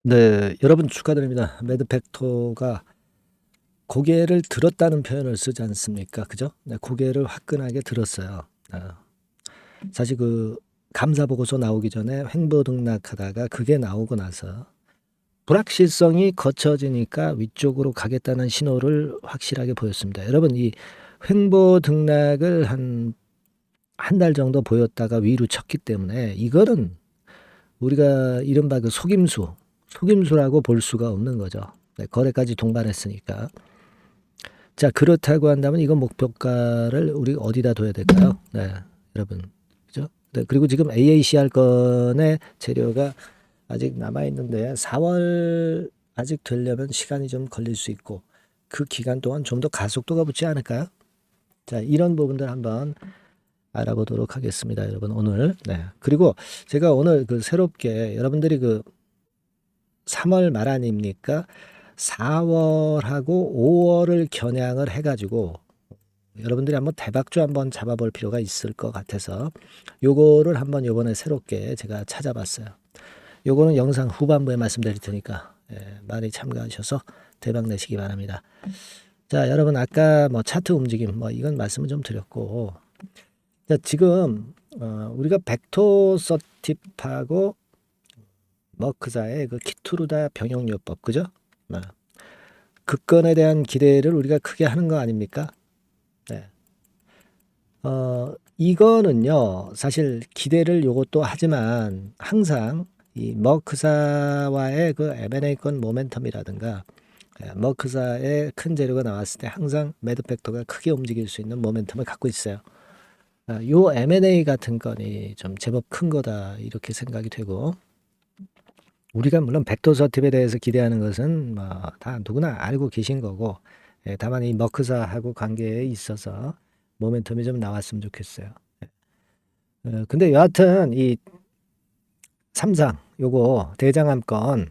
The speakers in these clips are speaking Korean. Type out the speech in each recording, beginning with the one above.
네, 여러분 축하드립니다. 매드팩토가 고개를 들었다는 표현을 쓰지 않습니까? 그죠? 네, 고개를 화끈하게 들었어요. 사실 그 감사 보고서 나오기 전에 횡보등락하다가 그게 나오고 나서 불확실성이 거쳐지니까 위쪽으로 가겠다는 신호를 확실하게 보였습니다. 여러분, 이 횡보등락을 한 달 정도 보였다가 위로 쳤기 때문에 이거는 우리가 이른바 그 속임수라고 볼 수가 없는 거죠. 네, 거래까지 동반했으니까. 자, 그렇다고 한다면 이거 목표가를 우리 어디다 둬야 될까요? 네, 여러분. 그죠? 네, 그리고 지금 AACR 건의 재료가 아직 남아있는데 4월 아직 되려면 시간이 좀 걸릴 수 있고 그 기간 동안 좀 더 가속도가 붙지 않을까요? 자, 이런 부분들 한번 알아보도록 하겠습니다, 여러분. 오늘. 네. 그리고 제가 오늘 그 새롭게 여러분들이 그 3월 말 아닙니까? 4월하고 5월을 겨냥을 해가지고 여러분들이 한번 대박주 한번 잡아볼 필요가 있을 것 같아서 요거를 한번 요번에 새롭게 제가 찾아봤어요. 요거는 영상 후반부에 말씀드릴 테니까 많이 참가하셔서 대박 내시기 바랍니다. 자, 여러분 아까 뭐 차트 움직임 뭐 이건 말씀을 좀 드렸고 자, 지금 우리가 벡터 서팁하고 머크사의 그 키투르다 병역요법 그죠? 그 건에 대한 기대를 우리가 크게 하는 거 아닙니까? 네. 이거는요, 사실 기대를 요것도 하지만 항상 이 머크사와의 그 M&A 건 모멘텀이라든가 머크사의 큰 재료가 나왔을 때 항상 매드팩터가 크게 움직일 수 있는 모멘텀을 갖고 있어요. 요 M&A 같은 건이 좀 제법 큰 거다 이렇게 생각이 되고 우리가 물론 벡터서팁에 대해서 기대하는 것은 뭐 다 누구나 알고 계신 거고 다만 이 머크사하고 관계에 있어서 모멘텀이 좀 나왔으면 좋겠어요. 근데 여하튼 이 삼상 요거 대장암 건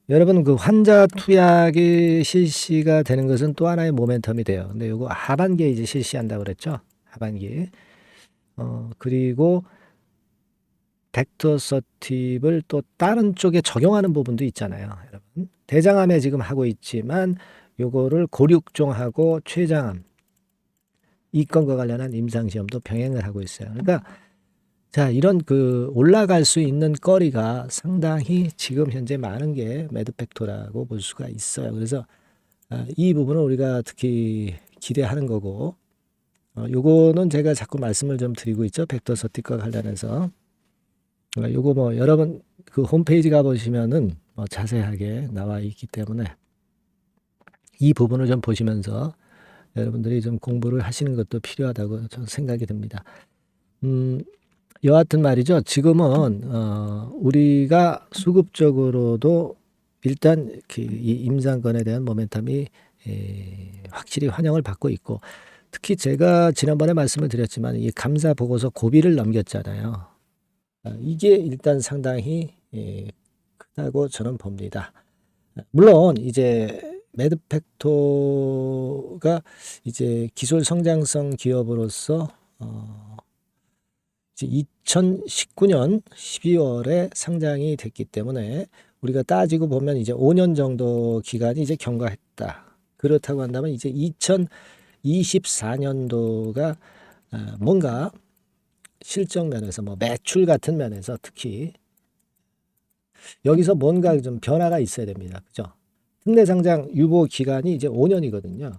여러분 그 환자 투약이 실시가 되는 것은 또 하나의 모멘텀이 돼요. 근데 요거 하반기에 이제 실시한다고 그랬죠. 하반기. 그리고 벡터 서팁을 또 다른 쪽에 적용하는 부분도 있잖아요, 여러분. 대장암에 지금 하고 있지만 요거를 고륙종하고 췌장암 이 건과 관련한 임상시험도 병행을 하고 있어요. 그러니까 자, 이런 그 올라갈 수 있는 거리가 상당히 지금 현재 많은 게 매드팩토라고 볼 수가 있어요. 그래서 이 부분을 우리가 특히 기대하는 거고 요거는 제가 자꾸 말씀을 좀 드리고 있죠. 벡터 서팁과 관련해서. 요거 뭐 여러분 그 홈페이지 가보시면은 뭐 자세하게 나와 있기 때문에 이 부분을 좀 보시면서 여러분들이 좀 공부를 하시는 것도 필요하다고 저는 생각이 듭니다. 여하튼 말이죠. 지금은 우리가 수급적으로도 일단 이 임상건에 대한 모멘텀이 확실히 환영을 받고 있고 특히 제가 지난번에 말씀을 드렸지만 이 감사 보고서 고비를 넘겼잖아요. 이게 일단 상당히 크다고 저는 봅니다. 물론 이제 매드팩토가 이제 기술 성장성 기업으로서 이제 2019년 12월에 상장이 됐기 때문에 우리가 따지고 보면 이제 5년 정도 기간이 이제 경과했다. 그렇다고 한다면 이제 2024년도가 뭔가 실적 면에서 뭐 매출 같은 면에서 특히 여기서 뭔가 좀 변화가 있어야 됩니다. 그죠? 특례 상장 유보 기간이 이제 5년이거든요.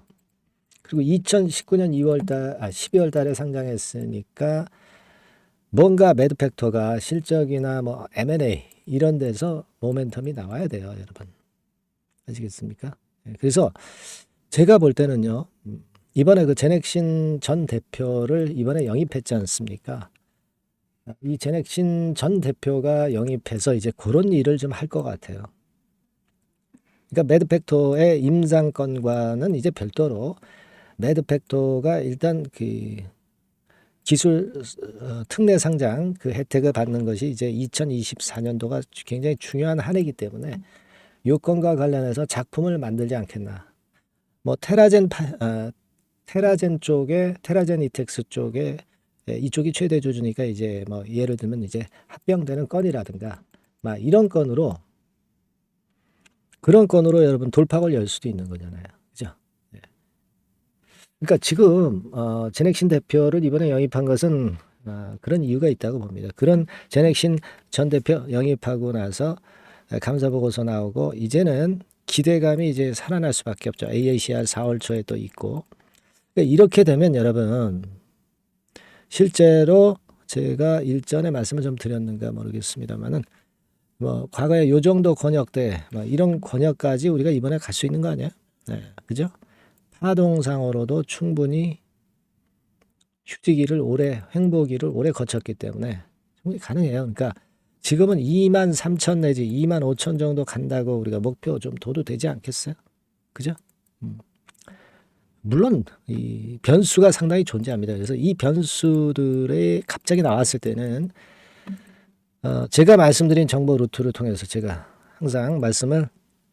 그리고 2019년 12월 달에 상장했으니까 뭔가 매드팩터가 실적이나 뭐 M&A 이런 데서 모멘텀이 나와야 돼요, 여러분. 아시겠습니까? 그래서 제가 볼 때는요, 이번에 그 제넥신 전 대표를 이번에 영입했지 않습니까? 이 제넥신 전 대표가 영입해서 이제 그런 일을 좀 할 것 같아요. 그러니까 매드팩토의 임상권과는 이제 별도로 매드팩토가 일단 그 기술 특례 상장 그 혜택을 받는 것이 이제 2024년도가 굉장히 중요한 한 해이기 때문에 요건과 관련해서 작품을 만들지 않겠나. 뭐 테라젠 쪽에 테라젠 이텍스 쪽에 이쪽이 최대 주주니까 이제 뭐 예를 들면 이제 합병되는 건이라든가 막 이런 건으로 그런 건으로 여러분 돌파구를 열 수도 있는 거잖아요. 그죠? 예. 그러니까 지금 제넥신 대표를 이번에 영입한 것은 그런 이유가 있다고 봅니다. 그런 제넥신 전 대표 영입하고 나서 감사 보고서 나오고 이제는 기대감이 이제 살아날 수밖에 없죠. AACR 4월 초에 또 있고. 그러니까 이렇게 되면 여러분 실제로 제가 일전에 말씀을 좀 드렸는가 모르겠습니다만은 뭐 과거에 요 정도 권역대 뭐 이런 권역까지 우리가 이번에 갈 수 있는 거 아니야? 네, 그죠? 파동상으로도 충분히 휴지기를 오래 횡보기를 오래 거쳤기 때문에 충분히 가능해요. 그러니까 지금은 2만 3천 내지 2만 5천 정도 간다고 우리가 목표 좀 둬도 되지 않겠어요? 그죠? 물론 이 변수가 상당히 존재합니다. 그래서 이 변수들이 갑자기 나왔을 때는 제가 말씀드린 정보 루트를 통해서 제가 항상 말씀을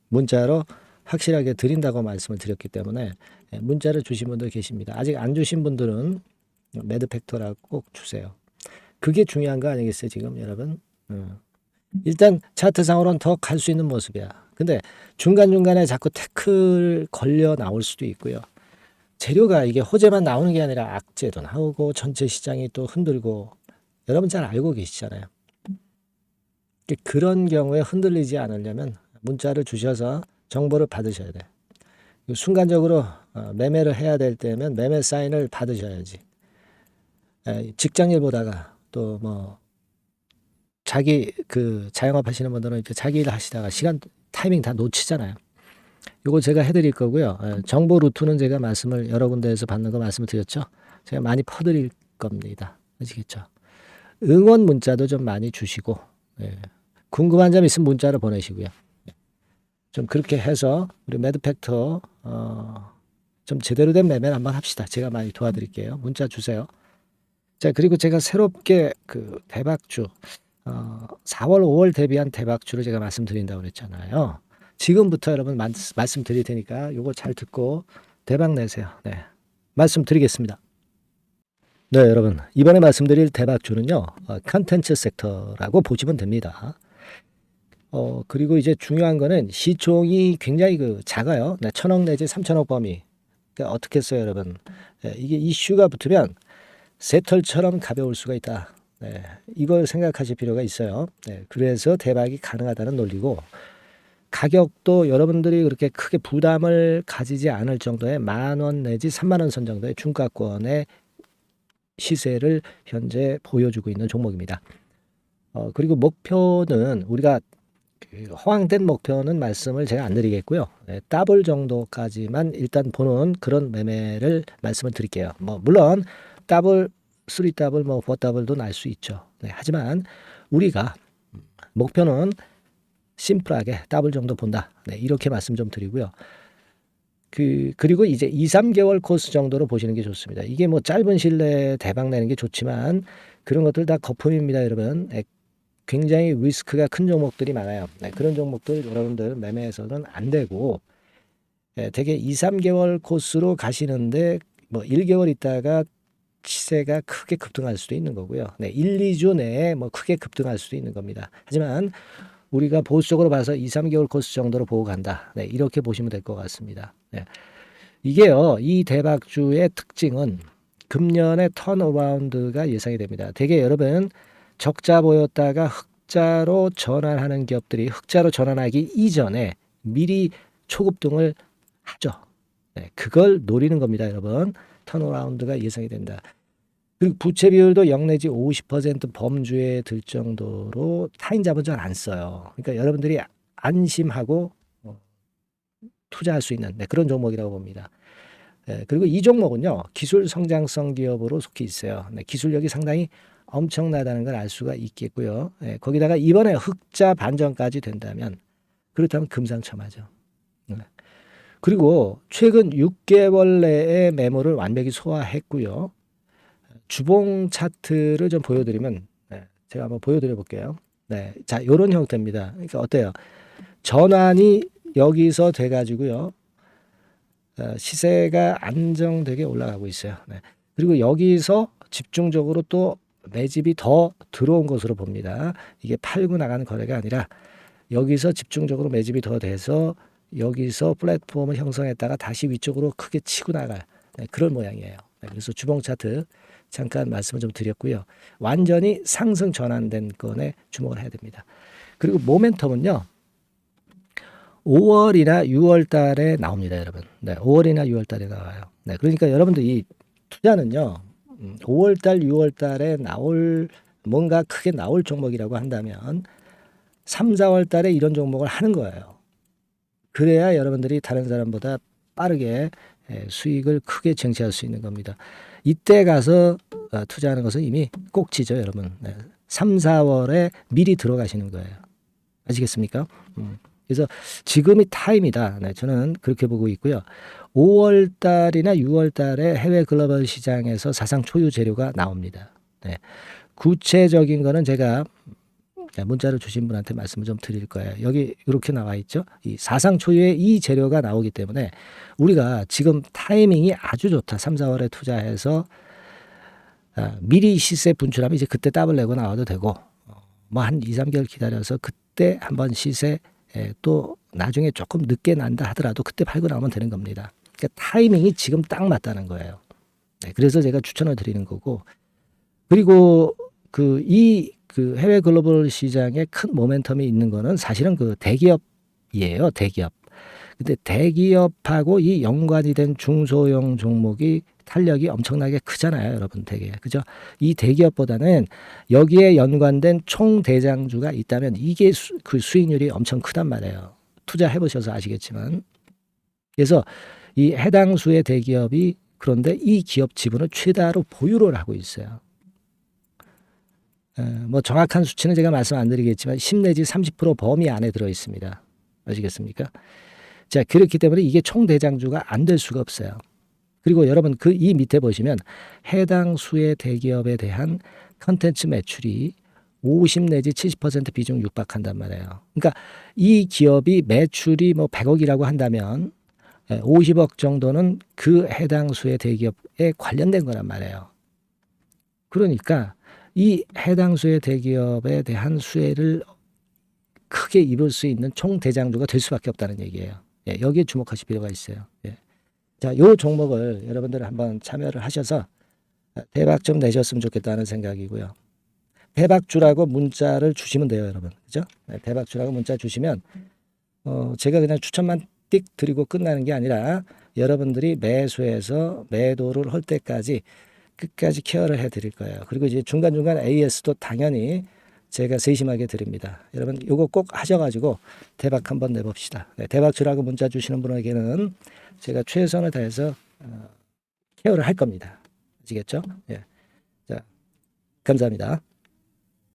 문자로 확실하게 드린다고 말씀을 드렸기 때문에 문자를 주신 분들 계십니다. 아직 안 주신 분들은 매드팩터라고 꼭 주세요. 그게 중요한 거 아니겠어요 지금 여러분? 일단 차트상으로는 더 갈 수 있는 모습이야. 근데 중간중간에 자꾸 태클 걸려 나올 수도 있고요. 재료가 이게 호재만 나오는 게 아니라 악재도 나오고 전체 시장이 또 흔들고 여러분 잘 알고 계시잖아요. 그런 경우에 흔들리지 않으려면 문자를 주셔서 정보를 받으셔야 돼. 순간적으로 매매를 해야 될 때면 매매 사인을 받으셔야지. 직장일 보다가 또 뭐 자기 그 자영업 하시는 분들은 이렇게 자기 일 하시다가 시간 타이밍 다 놓치잖아요. 요거 제가 해드릴 거고요. 정보 루트는 제가 말씀을 여러 군데에서 받는 거 말씀을 드렸죠. 제가 많이 퍼드릴 겁니다. 아시겠죠? 응원 문자도 좀 많이 주시고 궁금한 점 있으면 문자로 보내시고요. 좀 그렇게 해서 우리 매드팩터 좀 제대로 된 매매를 한번 합시다. 제가 많이 도와드릴게요. 문자 주세요. 자, 그리고 제가 새롭게 그 대박주 4월, 5월 대비한 대박주를 제가 말씀드린다고 그랬잖아요. 지금부터 여러분 말씀드릴 테니까 요거 잘 듣고 대박 내세요. 네, 말씀드리겠습니다. 네, 여러분 이번에 말씀드릴 대박주는요 컨텐츠 섹터라고 보시면 됩니다. 그리고 이제 중요한 거는 시총이 굉장히 그 작아요. 네, 1,000억 내지 3,000억 범위. 그러니까 어떻게 했어요, 여러분? 이게 이슈가 붙으면 새털처럼 가벼울 수가 있다. 네, 이걸 생각하실 필요가 있어요. 네, 그래서 대박이 가능하다는 논리고 가격도 여러분들이 그렇게 크게 부담을 가지지 않을 정도의 10,000원 내지 30,000원 선 정도의 중가권의 시세를 현재 보여주고 있는 종목입니다. 그리고 목표는 우리가 허황된 목표는 말씀을 제가 안 드리겠고요. 더블 정도까지만 일단 보는 그런 매매를 말씀을 드릴게요. 뭐 물론 더블, 3더블, 뭐 4더블도 날 수 있죠. 네, 하지만 우리가 목표는 심플하게 더블 정도 본다. 네, 이렇게 말씀 좀 드리고요. 그리고 이제 2, 3개월 코스 정도로 보시는 게 좋습니다. 이게 뭐 짧은 시일 내에 대박 내는 게 좋지만 그런 것들 다 거품입니다, 여러분. 굉장히 리스크가 큰 종목들이 많아요. 네, 그런 종목들 여러분들 매매해서는 안 되고 되게 2, 3개월 코스로 가시는데 뭐 1개월 있다가 시세가 크게 급등할 수도 있는 거고요. 네, 1, 2주 내에 뭐 크게 급등할 수도 있는 겁니다. 하지만 우리가 보수적으로 봐서 2, 3개월 코스 정도로 보고 간다. 네, 이렇게 보시면 될 것 같습니다. 네. 이게요, 이 대박주의 특징은 금년에 턴어라운드가 예상이 됩니다. 되게 여러분 적자 보였다가 흑자로 전환하는 기업들이 흑자로 전환하기 이전에 미리 초급등을 하죠. 네, 그걸 노리는 겁니다, 여러분. 턴어라운드가 예상이 된다. 그리고 부채 비율도 0 내지 50% 범주에 들 정도로 타인 자본 잘 안 써요. 그러니까 여러분들이 안심하고 투자할 수 있는 그런 종목이라고 봅니다. 그리고 이 종목은요 기술 성장성 기업으로 속해 있어요. 기술력이 상당히 엄청나다는 걸 알 수가 있겠고요. 거기다가 이번에 흑자 반전까지 된다면 그렇다면 금상첨화죠. 그리고 최근 6개월 내에 매물을 완벽히 소화했고요. 주봉 차트를 좀 보여드리면 제가 한번 보여드려 볼게요. 네, 자 이런 형태입니다. 그러니까 어때요? 전환이 여기서 돼가지고요. 시세가 안정되게 올라가고 있어요. 네. 그리고 여기서 집중적으로 또 매집이 더 들어온 것으로 봅니다. 이게 팔고 나가는 거래가 아니라 여기서 집중적으로 매집이 더 돼서 여기서 플랫폼을 형성했다가 다시 위쪽으로 크게 치고 나갈 그런 모양이에요. 그래서 주봉 차트 잠깐 말씀을 좀 드렸고요. 완전히 상승 전환된 건에 주목을 해야 됩니다. 그리고 모멘텀은요. 5월이나 6월 달에 나옵니다, 여러분. 5월이나 6월 달에 나와요. 그러니까 여러분들 이 투자는요. 5월 달, 6월 달에 나올 뭔가 크게 나올 종목이라고 한다면 3, 4월 달에 이런 종목을 하는 거예요. 그래야 여러분들이 다른 사람보다 빠르게 수익을 크게 쟁취할 수 있는 겁니다. 이때 가서 투자하는 것은 이미 꼭지죠, 여러분. 3, 4월에 미리 들어가시는 거예요. 아시겠습니까? 그래서 지금이 타임이다. 저는 그렇게 보고 있고요. 5월 달이나 6월 달에 해외 글로벌 시장에서 사상 초유 재료가 나옵니다. 구체적인 거는 제가 문자를 주신 분한테 말씀을 좀 드릴 거예요. 여기 이렇게 나와 있죠. 이 사상 초유의 이 재료가 나오기 때문에 우리가 지금 타이밍이 아주 좋다. 3, 4월에 투자해서 미리 시세 분출하면 이제 그때 더블 내고 나와도 되고 뭐 한 2, 3개월 기다려서 그때 한번 시세 또 나중에 조금 늦게 난다 하더라도 그때 팔고 나오면 되는 겁니다. 그러니까 타이밍이 지금 딱 맞다는 거예요. 그래서 제가 추천을 드리는 거고 그리고 그 해외 글로벌 시장에 큰 모멘텀이 있는 거는 사실은 그 대기업이에요. 대기업. 근데 대기업하고 이 연관이 된 중소형 종목이 탄력이 엄청나게 크잖아요, 여러분. 되게. 그죠? 이 대기업보다는 여기에 연관된 총대장주가 있다면 이게 그 수익률이 엄청 크단 말이에요. 투자해 보셔서 아시겠지만. 그래서 이 해당 수의 대기업이 그런데 이 기업 지분을 최다로 보유를 하고 있어요. 뭐 정확한 수치는 제가 말씀 안 드리겠지만 10 내지 30% 범위 안에 들어 있습니다. 아시겠습니까? 자, 그렇기 때문에 이게 총대장주가 안 될 수가 없어요. 그리고 여러분 그 이 밑에 보시면 해당 수의 대기업에 대한 컨텐츠 매출이 50 내지 70% 비중 육박한단 말이에요. 그러니까 이 기업이 매출이 뭐 100억이라고 한다면 50억 정도는 그 해당 수의 대기업에 관련된 거란 말이에요. 그러니까 이 해당 수의 대기업에 대한 수혜를 크게 입을 수 있는 총대장주가 될 수밖에 없다는 얘기예요. 여기에 주목하실 필요가 있어요. 자, 요 종목을 여러분들 한번 참여를 하셔서 대박 좀 내셨으면 좋겠다는 생각이고요. 대박주라고 문자를 주시면 돼요, 여러분. 그죠? 대박주라고 문자 주시면 제가 그냥 추천만 띡 드리고 끝나는 게 아니라 여러분들이 매수해서 매도를 할 때까지 끝까지 케어를 해 드릴 거예요. 그리고 이제 중간중간 AS도 당연히 제가 세심하게 드립니다. 여러분 요거 꼭 하셔가지고 대박 한번 내봅시다. 대박주라고 문자 주시는 분에게는 제가 최선을 다해서 케어를 할 겁니다. 아시겠죠? 자, 감사합니다.